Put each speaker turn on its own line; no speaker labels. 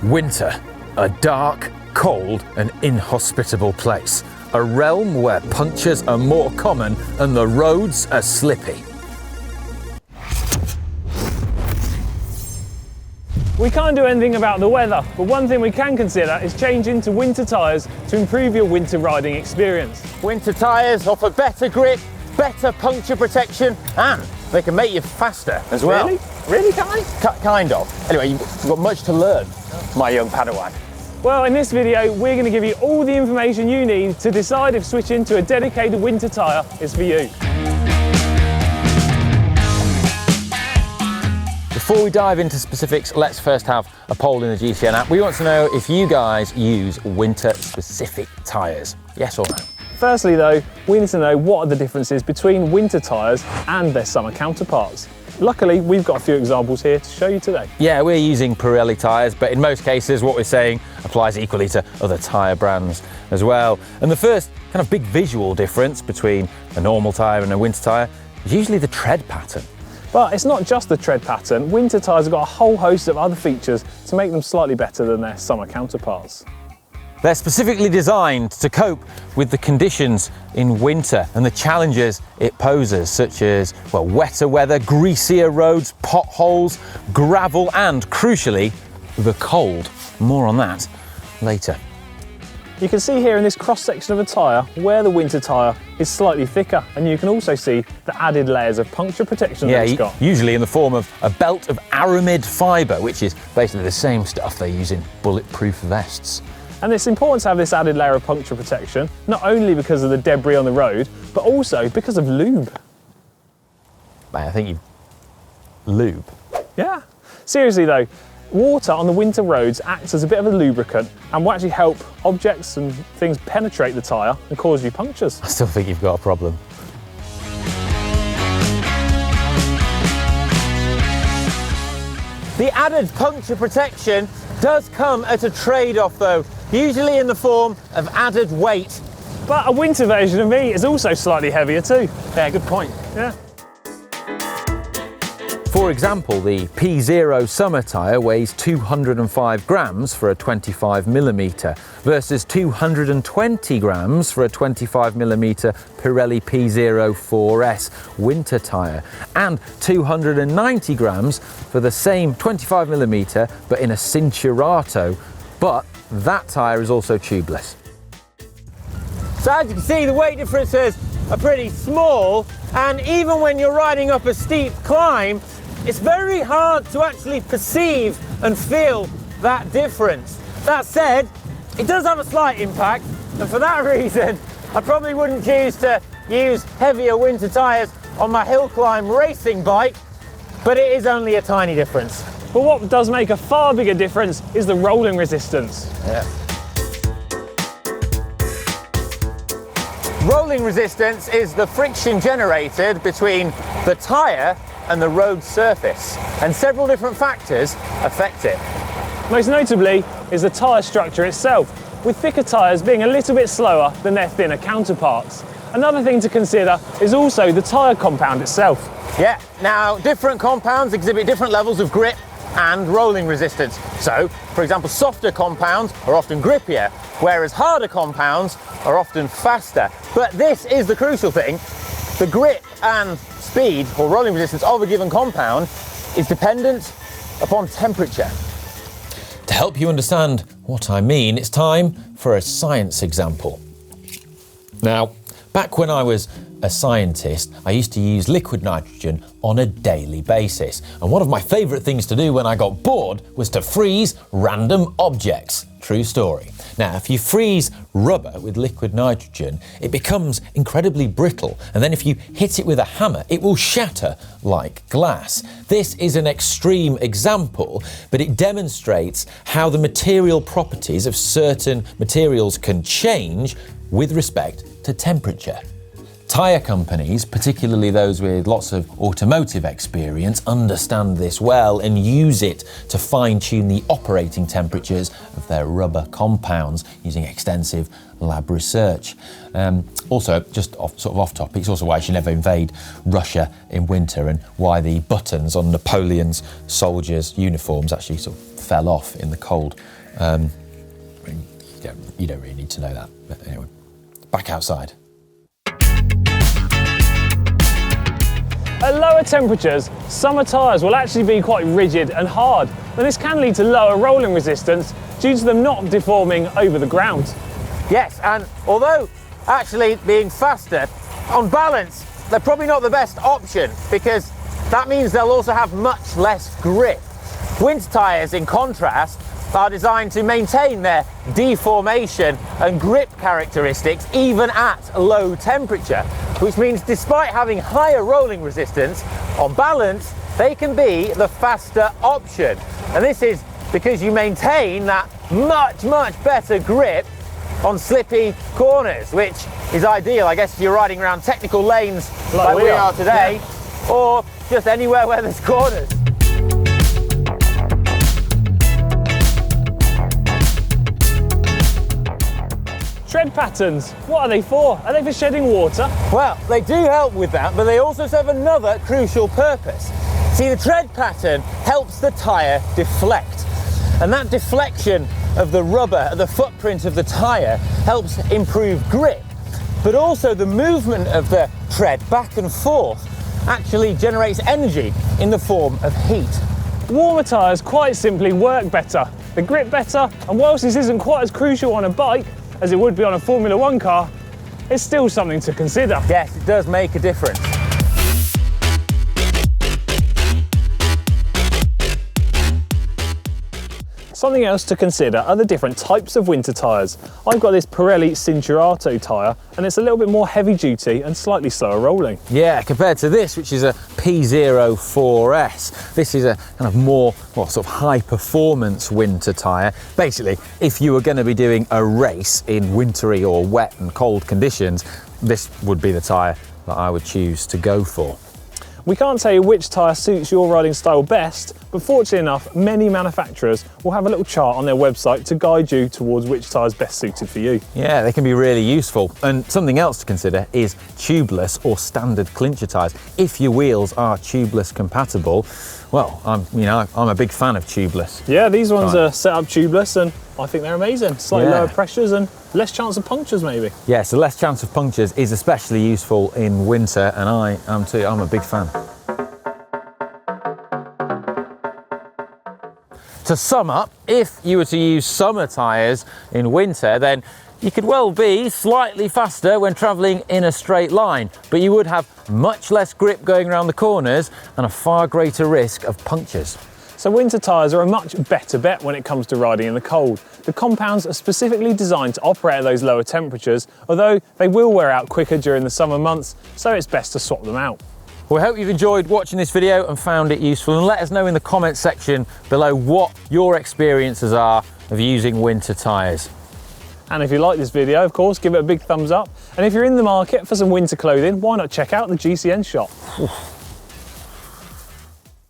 Winter, a dark, cold and inhospitable place. A realm where punctures are more common and the roads are slippy.
We can't do anything about the weather, but one thing we can consider is changing to winter tyres to improve your winter riding experience.
Winter tyres offer better grip, better puncture protection, and they can make you faster as well.
Really? Really, can I?
Kind of. Anyway, you've got much to learn, my young Padawan.
Well, in this video, we're going to give you all the information you need to decide if switching to a dedicated winter tyre is for you.
Before we dive into specifics, let's first have a poll in the GCN app. We want to know if you guys use winter-specific tyres. Yes or no?
Firstly though, we need to know what are the differences between winter tyres and their summer counterparts. Luckily, we've got a few examples here to show you today.
Yeah, we're using Pirelli tyres, but in most cases what we're saying applies equally to other tyre brands as well. And the first kind of big visual difference between a normal tyre and a winter tyre is usually the tread pattern.
But it's not just the tread pattern. Winter tyres have got a whole host of other features to make them slightly better than their summer counterparts.
They're specifically designed to cope with the conditions in winter and the challenges it poses, such as, well, wetter weather, greasier roads, potholes, gravel, and crucially, the cold. More on that later.
You can see here in this cross-section of a tyre where the winter tyre is slightly thicker, and you can also see the added layers of puncture protection that it's got.
Usually in the form of a belt of aramid fibre, which is basically the same stuff they use in bulletproof vests.
And it's important to have this added layer of puncture protection, not only because of the debris on the road, but also because of lube.
I think you lube.
Yeah. Seriously though, water on the winter roads acts as a bit of a lubricant and will actually help objects and things penetrate the tyre and cause you punctures.
I still think you've got a problem.
The added puncture protection does come at a trade-off though, usually in the form of added weight.
But a winter version of me is also slightly heavier too.
Yeah, good point.
Yeah.
For example, the P0 summer tyre weighs 205 grams for a 25mm versus 220 grams for a 25mm Pirelli P0 4S winter tyre and 290 grams for the same 25mm but in a Cinturato, but that tyre is also tubeless.
So as you can see, the weight differences are pretty small, and even when you're riding up a steep climb, it's very hard to actually perceive and feel that difference. That said, it does have a slight impact, and for that reason, I probably wouldn't choose to use heavier winter tyres on my hill climb racing bike, but it is only a tiny difference.
But what does make a far bigger difference is the rolling resistance.
Yeah. Rolling resistance is the friction generated between the tyre and the road surface, and several different factors affect it.
Most notably is the tyre structure itself, with thicker tyres being a little bit slower than their thinner counterparts. Another thing to consider is also the tyre compound itself.
Yeah, now different compounds exhibit different levels of grip and rolling resistance. So, for example, softer compounds are often grippier, whereas harder compounds are often faster. But this is the crucial thing. The grip and speed or rolling resistance of a given compound is dependent upon temperature.
To help you understand what I mean, it's time for a science example. Now, back when I was a scientist, I used to use liquid nitrogen on a daily basis. And one of my favourite things to do when I got bored was to freeze random objects. True story. Now, if you freeze rubber with liquid nitrogen, it becomes incredibly brittle. And then if you hit it with a hammer, it will shatter like glass. This is an extreme example, but it demonstrates how the material properties of certain materials can change with respect to temperature. Tyre companies, particularly those with lots of automotive experience, understand this well and use it to fine-tune the operating temperatures of their rubber compounds using extensive lab research. Also, just off topic, it's also why you should never invade Russia in winter and why the buttons on Napoleon's soldiers' uniforms actually sort of fell off in the cold. You don't really need to know that, but anyway, back outside.
At lower temperatures, summer tyres will actually be quite rigid and hard, and this can lead to lower rolling resistance due to them not deforming over the ground.
Yes, and although actually being faster, on balance, they're probably not the best option because that means they'll also have much less grip. Winter tyres, in contrast, are designed to maintain their deformation and grip characteristics even at low temperature, which means despite having higher rolling resistance, on balance, they can be the faster option. And this is because you maintain that much better grip on slippy corners, which is ideal, I guess, if you're riding around technical lanes like we are today, or just anywhere where there's corners.
Tread patterns, what are they for? Are they for shedding water?
Well, they do help with that, but they also serve another crucial purpose. See, the tread pattern helps the tyre deflect, and that deflection of the rubber, the footprint of the tyre, helps improve grip, but also the movement of the tread back and forth actually generates energy in the form of heat.
Warmer tyres quite simply work better, they grip better, and whilst this isn't quite as crucial on a bike as it would be on a Formula 1 car, it's still something to consider.
Yes, it does make a difference.
Something else to consider are the different types of winter tyres. I've got this Pirelli Cinturato tyre, and it's a little bit more heavy duty and slightly slower rolling.
Yeah, compared to this, which is a P04S. This is a kind of more, sort of high performance winter tyre. Basically, if you were going to be doing a race in wintry or wet and cold conditions, this would be the tyre that I would choose to go for.
We can't tell you which tyre suits your riding style best, but fortunately enough, many manufacturers will have a little chart on their website to guide you towards which tyre is best suited for you.
Yeah, they can be really useful. And something else to consider is tubeless or standard clincher tyres. If your wheels are tubeless compatible, well, I'm a big fan of tubeless.
Yeah, these ones are set up tubeless, and I think they're amazing. Slightly lower pressures and less chance of punctures, maybe.
Yeah, so less chance of punctures is especially useful in winter, and I am too. I'm a big fan. To sum up, if you were to use summer tyres in winter, then you could well be slightly faster when travelling in a straight line, but you would have much less grip going around the corners and a far greater risk of punctures.
So winter tyres are a much better bet when it comes to riding in the cold. The compounds are specifically designed to operate at those lower temperatures, although they will wear out quicker during the summer months, so it's best to swap them out.
Well, I hope you've enjoyed watching this video and found it useful, and let us know in the comments section below what your experiences are of using winter tyres.
And if you like this video, of course, give it a big thumbs up. And if you're in the market for some winter clothing, why not check out the GCN shop?
Oof.